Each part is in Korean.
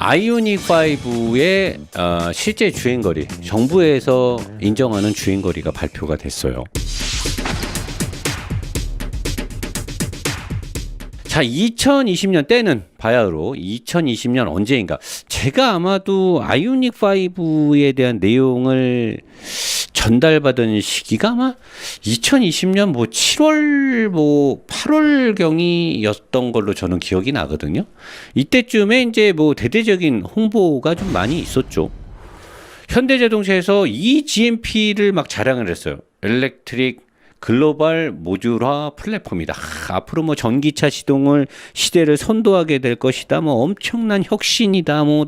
아이오닉 5의 실제 주행거리, 정부에서 인정하는 주행거리가 발표가 됐어요. 자, 2020년 때는 바야흐로 2020년 언제인가, 제가 아마도 아이오닉 5에 대한 내용을 전달받은 시기가 아마 2020년 뭐 7월 뭐 8월 경이었던 걸로 저는 기억이 나거든요. 이때쯤에 이제 뭐 대대적인 홍보가 좀 많이 있었죠. 현대자동차에서 이 GMP를 막 자랑을 했어요. 엘렉트릭 글로벌 모듈화 플랫폼이다. 앞으로 뭐 전기차 시대를 선도하게 될 것이다. 뭐 엄청난 혁신이다. 뭐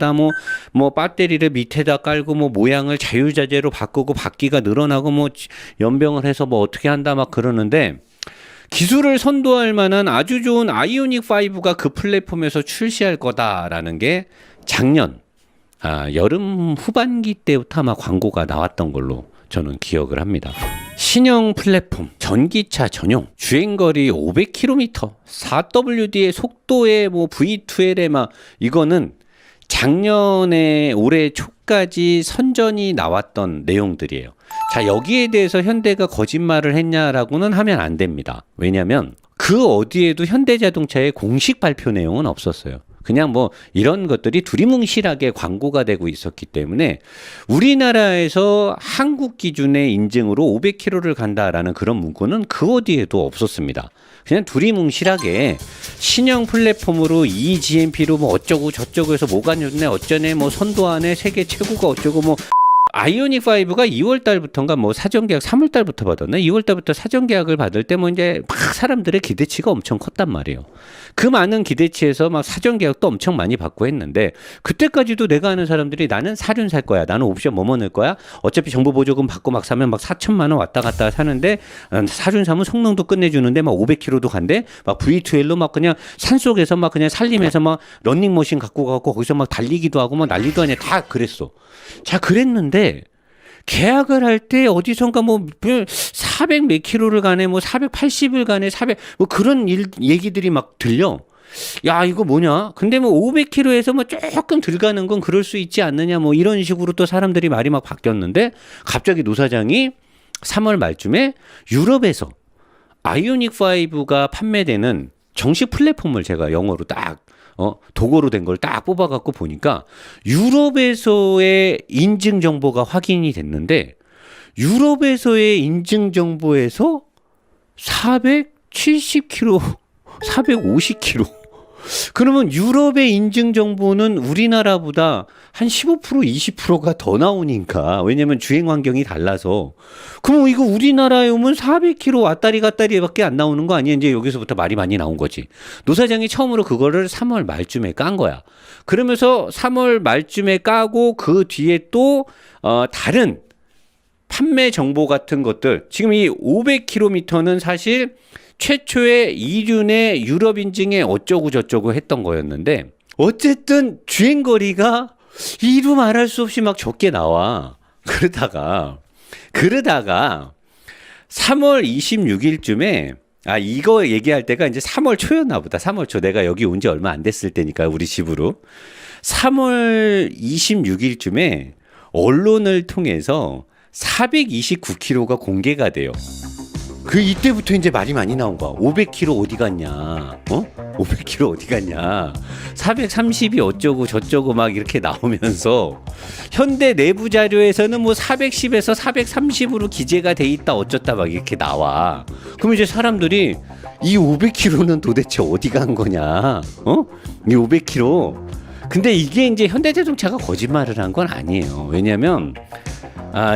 배터리를 밑에다 깔고 뭐 모양을 자유자재로 바꾸고 바퀴가 늘어나고 뭐 연병을 해서 뭐 어떻게 한다 막 그러는데, 기술을 선도할 만한 아주 좋은 아이오닉 5가 그 플랫폼에서 출시할 거다라는 게 작년 여름 후반기 때부터 아마 광고가 나왔던 걸로 저는 기억을 합니다. 신형 플랫폼, 전기차 전용, 주행거리 500km, 4WD의 속도의 뭐 V2L의 막 이거는 작년에 올해 초까지 선전이 나왔던 내용들이에요. 자, 여기에 대해서 현대가 거짓말을 했냐라고는 하면 안 됩니다. 왜냐하면 그 어디에도 현대자동차의 공식 발표 내용은 없었어요. 그냥 뭐 이런 것들이 두리뭉실하게 광고가 되고 있었기 때문에 우리나라에서 한국 기준의 인증으로 500km를 간다라는 그런 문구는 그 어디에도 없었습니다. 그냥 두리뭉실하게 신형 플랫폼으로 이 GMP로 뭐 어쩌고 저쩌고 해서 뭐가 좋네 어쩌네 뭐 선도하네 세계 최고가 어쩌고 뭐. 아이오닉 5가 2월 달부터인가 뭐 사전 계약 3월 달부터 받았네. 2월 달부터 사전 계약을 받을 때 뭐 이제 막 사람들의 기대치가 엄청 컸단 말이에요. 그 많은 기대치에서 막 사전 계약도 엄청 많이 받고 했는데, 그때까지도 내가 아는 사람들이 나는 사륜 살 거야. 나는 옵션 뭐뭐 넣을 거야. 어차피 정부 보조금 받고 막 사면 막 4천만 원 왔다 갔다 사는데, 사륜 사면 성능도 끝내주는데 막 500km도 간대. 막 V2L로 막 그냥 산속에서 막 그냥 살림해서 막 런닝머신 갖고 가고 거기서 막 달리기도 하고 막 난리도 아니야. 다 그랬어. 자, 그랬는데 계약을 할 때 어디선가 뭐 400 몇 킬로를 가네, 뭐 480을 가네, 400 뭐 그런 얘기들이 막 들려. 야, 이거 뭐냐? 근데 뭐 500km에서 뭐 조금 덜 가는 건 그럴 수 있지 않느냐, 뭐 이런 식으로 또 사람들이 말이 막 바뀌었는데, 갑자기 노 사장이 3월 말쯤에 유럽에서 아이오닉 5가 판매되는 정식 플랫폼을 제가 영어로 딱 도구로 된 걸 딱 뽑아갖고 보니까 유럽에서의 인증 정보가 확인이 됐는데, 유럽에서의 인증 정보에서 470km, 450km. 그러면 유럽의 인증 정보는 우리나라보다 한 15%, 20%가 더 나오니까, 왜냐면 주행 환경이 달라서. 그럼 이거 우리나라에 오면 400km 왔다리 갔다리밖에 안 나오는 거 아니야? 이제 여기서부터 말이 많이 나온 거지. 노 사장이 처음으로 그거를 3월 말쯤에 깐 거야. 그러면서 3월 말쯤에 까고 그 뒤에 또 다른 판매 정보 같은 것들, 지금 이 500km는 사실 최초의 이륜의 유럽 인증에 어쩌고 저쩌고 했던 거였는데, 어쨌든 주행거리가 이루 말할 수 없이 막 적게 나와. 그러다가 3월 26일쯤에 이거 얘기할 때가 이제 3월 초였나 보다. 3월 초. 내가 여기 온 지 얼마 안 됐을 때니까, 우리 집으로. 3월 26일쯤에 언론을 통해서 429km가 공개가 돼요. 이때부터 이제 말이 많이 나온 거야. 500km 어디 갔냐? 500km 어디 갔냐? 430이 어쩌고 저쩌고 막 이렇게 나오면서, 현대 내부 자료에서는 뭐 410에서 430으로 기재가 돼 있다 어쩌다 막 이렇게 나와. 그럼 이제 사람들이 이 500km는 도대체 어디 간 거냐? 이 500km. 근데 이게 이제 현대자동차가 거짓말을 한 건 아니에요. 왜냐면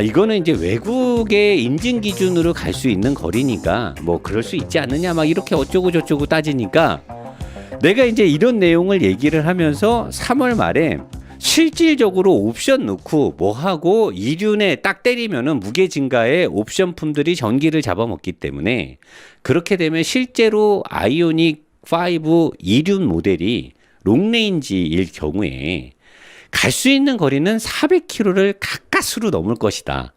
이거는 이제 외국의 인증 기준으로 갈 수 있는 거리니까 뭐 그럴 수 있지 않느냐 막 이렇게 어쩌고 저쩌고 따지니까, 내가 이제 이런 내용을 얘기를 하면서 3월 말에 실질적으로 옵션 넣고 뭐 하고 이륜에 딱 때리면은 무게 증가에 옵션품들이 전기를 잡아먹기 때문에, 그렇게 되면 실제로 아이오닉 5 이륜 모델이 롱레인지일 경우에 갈 수 있는 거리는 400km를 가까스로 넘을 것이다.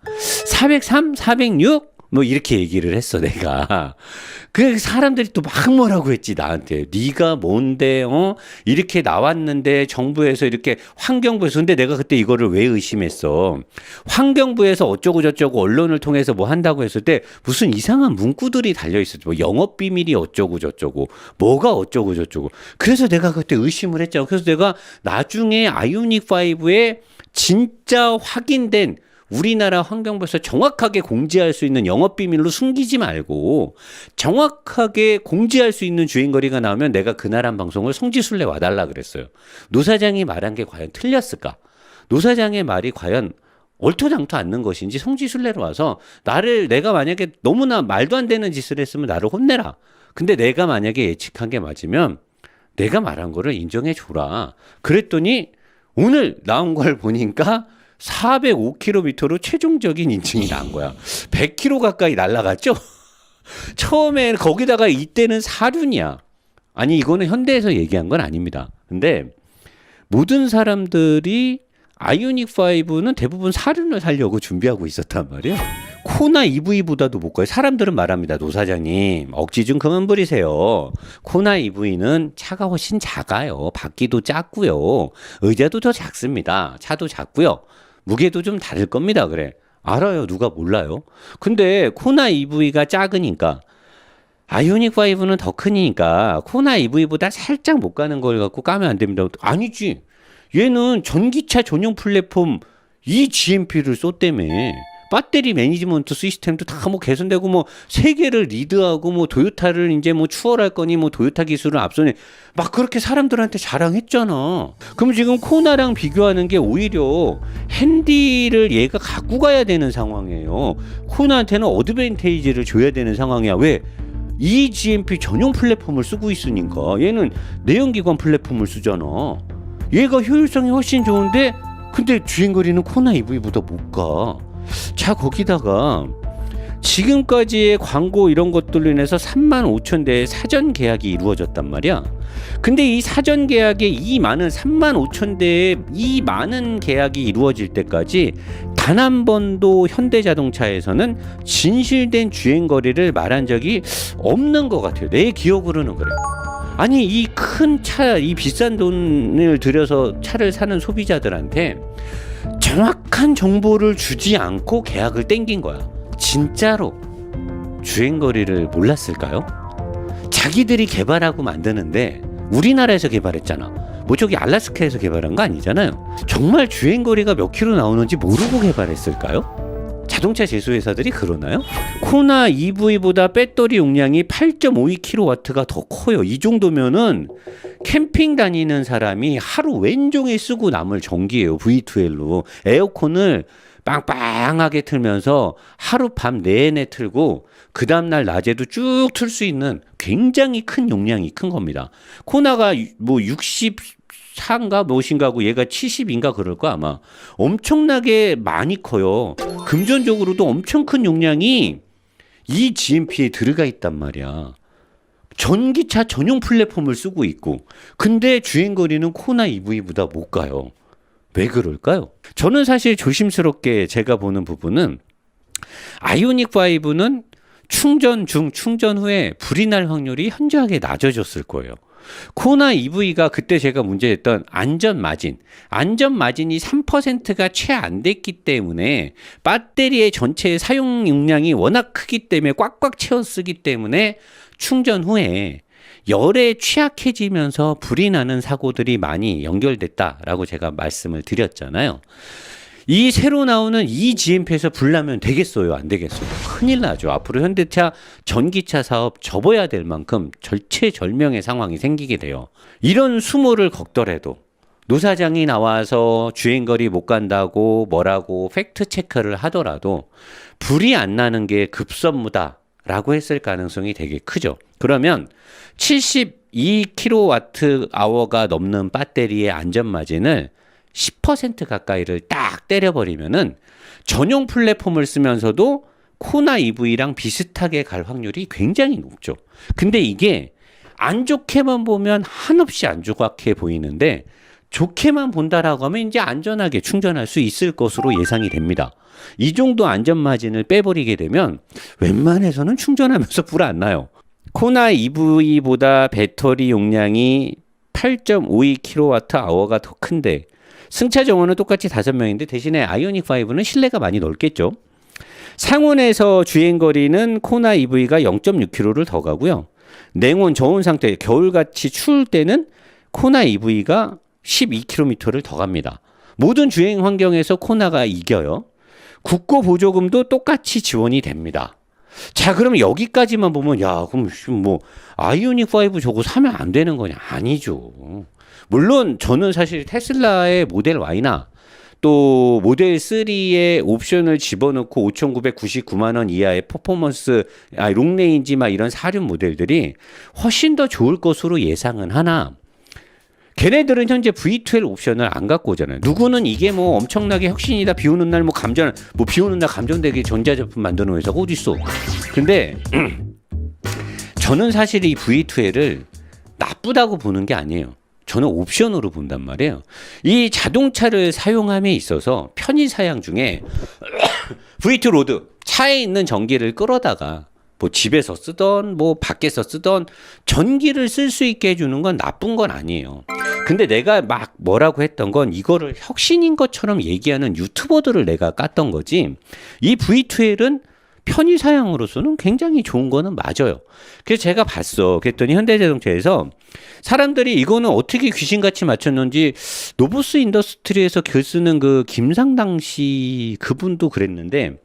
403, 406 뭐 이렇게 얘기를 했어 내가. 그 사람들이 또 막 뭐라고 했지 나한테. 네가 뭔데 이렇게 나왔는데 정부에서 이렇게 환경부에서. 근데 내가 그때 이거를 왜 의심했어. 환경부에서 어쩌고 저쩌고 언론을 통해서 뭐 한다고 했을 때 무슨 이상한 문구들이 달려있었죠. 뭐 영업비밀이 어쩌고 저쩌고 뭐가 어쩌고 저쩌고. 그래서 내가 그때 의심을 했잖아. 그래서 내가 나중에 아이오닉5에 진짜 확인된 우리나라 환경부에서 정확하게 공지할 수 있는 영업비밀로 숨기지 말고 정확하게 공지할 수 있는 주행거리가 나오면 내가 그날 한 방송을 성지순례 와달라 그랬어요. 노 사장이 말한 게 과연 틀렸을까? 노 사장의 말이 과연 옳토당토 않는 것인지 성지순례로 와서 내가 만약에 너무나 말도 안 되는 짓을 했으면 나를 혼내라. 근데 내가 만약에 예측한 게 맞으면 내가 말한 거를 인정해 줘라. 그랬더니 오늘 나온 걸 보니까 405km로 최종적인 인증이 난 거야. 100km 가까이 날아갔죠? 처음에 거기다가 이때는 사륜이야. 아니 이거는 현대에서 얘기한 건 아닙니다. 근데 모든 사람들이 아이오닉5는 대부분 사륜을 살려고 준비하고 있었단 말이에요. 코나 EV보다도 못 가요. 사람들은 말합니다. 노 사장님 억지 좀 그만 부리세요. 코나 EV는 차가 훨씬 작아요. 바퀴도 작고요. 의자도 더 작습니다. 차도 작고요. 무게도 좀 다를 겁니다. 그래. 알아요. 누가 몰라요. 근데 코나 EV가 작으니까 아이오닉5는 더 크니까 코나 EV보다 살짝 못 가는 걸 갖고 까면 안 됩니다. 아니지. 얘는 전기차 전용 플랫폼 이 GMP를 쏟다며. 배터리 매니지먼트 시스템도 다 뭐 개선되고 뭐 세계를 리드하고 뭐 도요타를 이제 뭐 추월할 거니 뭐 도요타 기술을 앞서네. 막 그렇게 사람들한테 자랑했잖아. 그럼 지금 코나랑 비교하는 게 오히려 핸디를 얘가 갖고 가야 되는 상황이에요. 코나한테는 어드밴테이지를 줘야 되는 상황이야. 왜? 이 GMP 전용 플랫폼을 쓰고 있으니까. 얘는 내연기관 플랫폼을 쓰잖아. 얘가 효율성이 훨씬 좋은데 근데 주행거리는 코나 EV보다 못 가. 자, 거기다가 지금까지의 광고 이런 것들로 인해서 35,000대의 사전 계약이 이루어졌단 말이야. 근데 이 사전 계약에 이 많은 35,000대의 이 많은 계약이 이루어질 때까지 단 한 번도 현대자동차에서는 진실된 주행거리를 말한 적이 없는 것 같아요. 내 기억으로는 그래요. 아니 이 큰 차, 이 비싼 돈을 들여서 차를 사는 소비자들한테 정확한 정보를 주지 않고 계약을 땡긴 거야. 진짜로 주행거리를 몰랐을까요? 자기들이 개발하고 만드는데 우리나라에서 개발했잖아. 뭐 저기 알래스카에서 개발한 거 아니잖아요. 정말 주행거리가 몇 킬로 나오는지 모르고 개발했을까요? 자동차 제조회사들이 그러나요? 코나 EV보다 배터리 용량이 8.52kW가 더 커요. 이 정도면은 캠핑 다니는 사람이 하루 왼종일 쓰고 남을 전기예요. V2L로 에어컨을 빵빵하게 틀면서 하룻밤 내내 틀고 그 다음날 낮에도 쭉 틀 수 있는 굉장히 큰 용량이 큰 겁니다. 코나가 뭐 64인가 무엇인가고 얘가 70인가 그럴 거 아마. 엄청나게 많이 커요. 금전적으로도 엄청 큰 용량이 이 GMP에 들어가 있단 말이야. 전기차 전용 플랫폼을 쓰고 있고 근데 주행거리는 코나 EV보다 못 가요. 왜 그럴까요? 저는 사실 조심스럽게 제가 보는 부분은 아이오닉5는 충전 중, 충전 후에 불이 날 확률이 현저하게 낮아졌을 거예요. 코나 EV가 그때 제가 문제했던 안전 마진이 3%가 채 안 됐기 때문에 배터리의 전체 사용 용량이 워낙 크기 때문에 꽉꽉 채워 쓰기 때문에 충전 후에 열에 취약해지면서 불이 나는 사고들이 많이 연결됐다라고 제가 말씀을 드렸잖아요. 이 새로 나오는 이 GMP에서 불 나면 되겠어요? 안 되겠어요? 큰일 나죠. 앞으로 현대차 전기차 사업 접어야 될 만큼 절체절명의 상황이 생기게 돼요. 이런 수모를 걷더라도 노 사장이 나와서 주행거리 못 간다고 뭐라고 팩트 체크를 하더라도 불이 안 나는 게 급선무다라고 했을 가능성이 되게 크죠. 그러면 72kWh가 넘는 배터리의 안전마진을 10% 가까이를 딱 때려버리면은 전용 플랫폼을 쓰면서도 코나 EV랑 비슷하게 갈 확률이 굉장히 높죠. 근데 이게 안 좋게만 보면 한없이 안 좋게 보이는데 좋게만 본다라고 하면 이제 안전하게 충전할 수 있을 것으로 예상이 됩니다. 이 정도 안전 마진을 빼버리게 되면 웬만해서는 충전하면서 불 안 나요. 코나 EV보다 배터리 용량이 8.52kWh가 더 큰데 승차 정원은 똑같이 5명인데 대신에 아이오닉 5는 실내가 많이 넓겠죠. 상온에서 주행거리는 코나 EV가 0.6km를 더 가고요. 냉온 저온 상태 겨울같이 추울 때는 코나 EV가 12km를 더 갑니다. 모든 주행 환경에서 코나가 이겨요. 국고 보조금도 똑같이 지원이 됩니다. 자, 그럼 여기까지만 보면 야, 그럼 뭐 아이오닉 5 저거 사면 안 되는 거냐? 아니죠. 물론 저는 사실 테슬라의 모델 Y나 또 모델 3의 옵션을 집어넣고 5,999만 원 이하의 퍼포먼스, 롱레인지 막 이런 사륜 모델들이 훨씬 더 좋을 것으로 예상은 하나 걔네들은 현재 V12 옵션을 안 갖고 오잖아요. 누구는 이게 뭐 엄청나게 혁신이다. 비 오는 날 비 오는 날 감전되게 전자제품 만드는 회사가 어디 있어? 근데 저는 사실 이 V12를 나쁘다고 보는 게 아니에요. 저는 옵션으로 본단 말이에요. 이 자동차를 사용함에 있어서 편의 사양 중에 V2 로드 차에 있는 전기를 끌어다가 뭐 집에서 쓰던 뭐 밖에서 쓰던 전기를 쓸 수 있게 해주는 건 나쁜 건 아니에요. 근데 내가 막 뭐라고 했던 건 이거를 혁신인 것처럼 얘기하는 유튜버들을 내가 깠던 거지. 이 V12은 편의 사양으로서는 굉장히 좋은 거는 맞아요. 그래서 제가 봤어. 그랬더니 현대자동차에서 사람들이 이거는 어떻게 귀신같이 맞췄는지 노보스 인더스트리에서 글 쓰는 그 김상당 씨 그분도 그랬는데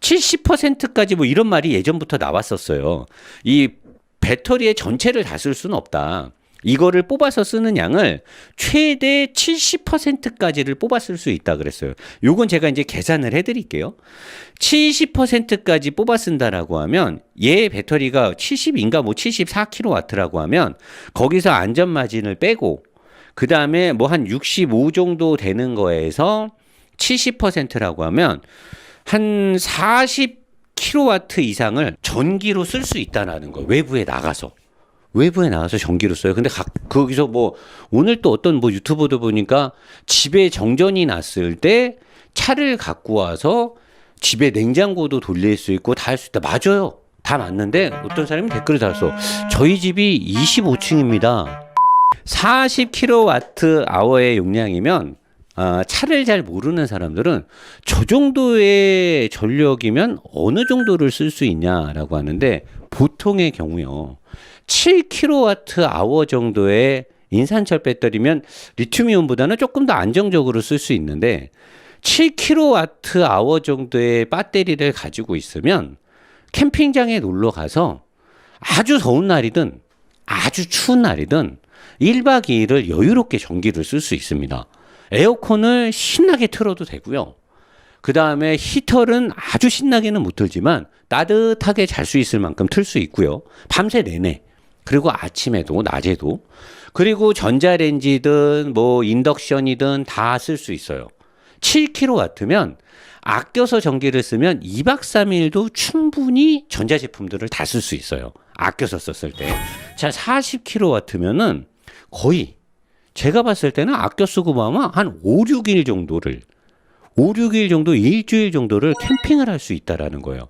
70%까지 뭐 이런 말이 예전부터 나왔었어요. 이 배터리의 전체를 다 쓸 수는 없다. 이거를 뽑아서 쓰는 양을 최대 70%까지를 뽑아 쓸 수 있다 그랬어요. 요건 제가 이제 계산을 해드릴게요. 70%까지 뽑아 쓴다라고 하면 얘 배터리가 70인가 뭐 74kW라고 하면 거기서 안전 마진을 빼고 그 다음에 뭐 한 65 정도 되는 거에서 70%라고 하면 한 40kW 이상을 전기로 쓸 수 있다는 거예요. 외부에 나가서 전기로 써요. 근데 거기서 뭐 오늘 또 어떤 뭐 유튜버도 보니까 집에 정전이 났을 때 차를 갖고 와서 집에 냉장고도 돌릴 수 있고 다 할 수 있다. 맞아요. 다 맞는데 어떤 사람이 댓글을 달았어. 저희 집이 25층입니다. 40kWh의 용량이면 차를 잘 모르는 사람들은 저 정도의 전력이면 어느 정도를 쓸 수 있냐라고 하는데 보통의 경우요. 7kWh 정도의 인산철 배터리면 리튬이온보다는 조금 더 안정적으로 쓸 수 있는데 7kWh 정도의 배터리를 가지고 있으면 캠핑장에 놀러 가서 아주 더운 날이든 아주 추운 날이든 1박 2일을 여유롭게 전기를 쓸 수 있습니다. 에어컨을 신나게 틀어도 되고요. 그 다음에 히터는 아주 신나게는 못 틀지만 따뜻하게 잘 수 있을 만큼 틀 수 있고요. 밤새 내내. 그리고 아침에도 낮에도. 그리고 전자레인지든 뭐 인덕션이든 다 쓸 수 있어요. 7kW면 아껴서 전기를 쓰면 2박 3일도 충분히 전자제품들을 다 쓸 수 있어요. 아껴서 썼을 때. 자, 40kW면은 거의 제가 봤을 때는 아껴 쓰고 보면 한 5, 6일 정도, 일주일 정도를 캠핑을 할 수 있다라는 거예요.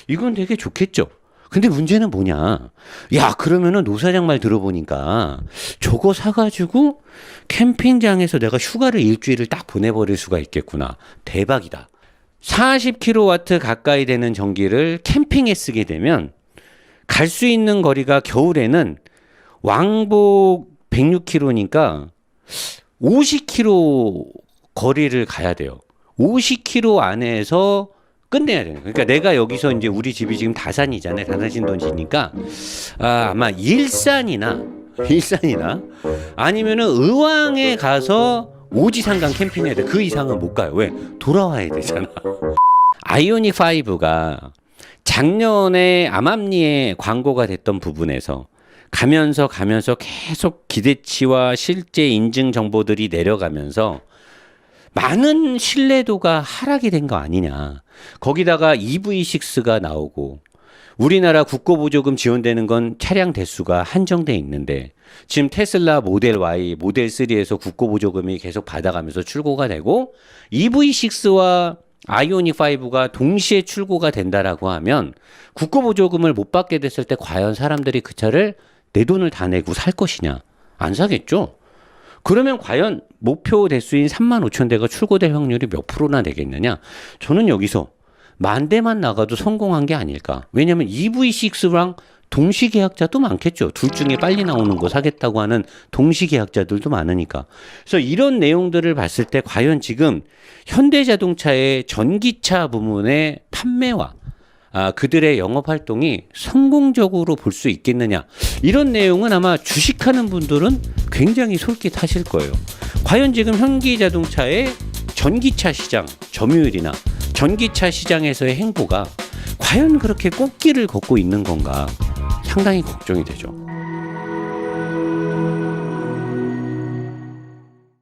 이건 되게 좋겠죠. 근데 문제는 뭐냐? 야, 그러면은 노사장 말 들어보니까 저거 사가지고 캠핑장에서 내가 휴가를 일주일을 딱 보내버릴 수가 있겠구나. 대박이다. 40kW 가까이 되는 전기를 캠핑에 쓰게 되면 갈 수 있는 거리가 겨울에는 왕복 106km니까 50km 거리를 가야 돼요. 50km 안에서 끝내야 되는 거예요. 그러니까 내가 여기서 이제 우리 집이 지금 다산이잖아요. 다산신도시니까 아마 일산이나 아니면은 의왕에 가서 오지산강 캠핑해야 돼. 그 이상은 못 가요. 왜? 돌아와야 되잖아. 아이오닉 5가 작년에 암암리에 광고가 됐던 부분에서 가면서 계속 기대치와 실제 인증 정보들이 내려가면서 많은 신뢰도가 하락이 된 거 아니냐. 거기다가 EV6가 나오고 우리나라 국고보조금 지원되는 건 차량 대수가 한정돼 있는데 지금 테슬라 모델 Y, 모델 3에서 국고보조금이 계속 받아가면서 출고가 되고 EV6와 아이오닉 5가 동시에 출고가 된다라고 하면 국고보조금을 못 받게 됐을 때 과연 사람들이 그 차를 내 돈을 다 내고 살 것이냐? 안 사겠죠? 그러면 과연 목표 대수인 35,000대가 출고될 확률이 몇 프로나 되겠느냐? 저는 여기서 10,000대만 나가도 성공한 게 아닐까. 왜냐하면 EV6랑 동시 계약자도 많겠죠. 둘 중에 빨리 나오는 거 사겠다고 하는 동시 계약자들도 많으니까. 그래서 이런 내용들을 봤을 때 과연 지금 현대자동차의 전기차 부문의 판매와 그들의 영업 활동이 성공적으로 볼 수 있겠느냐. 이런 내용은 아마 주식하는 분들은 굉장히 솔깃하실 거예요. 과연 지금 현기자동차의 전기차 시장 점유율이나 전기차 시장에서의 행보가 과연 그렇게 꽃길을 걷고 있는 건가 상당히 걱정이 되죠.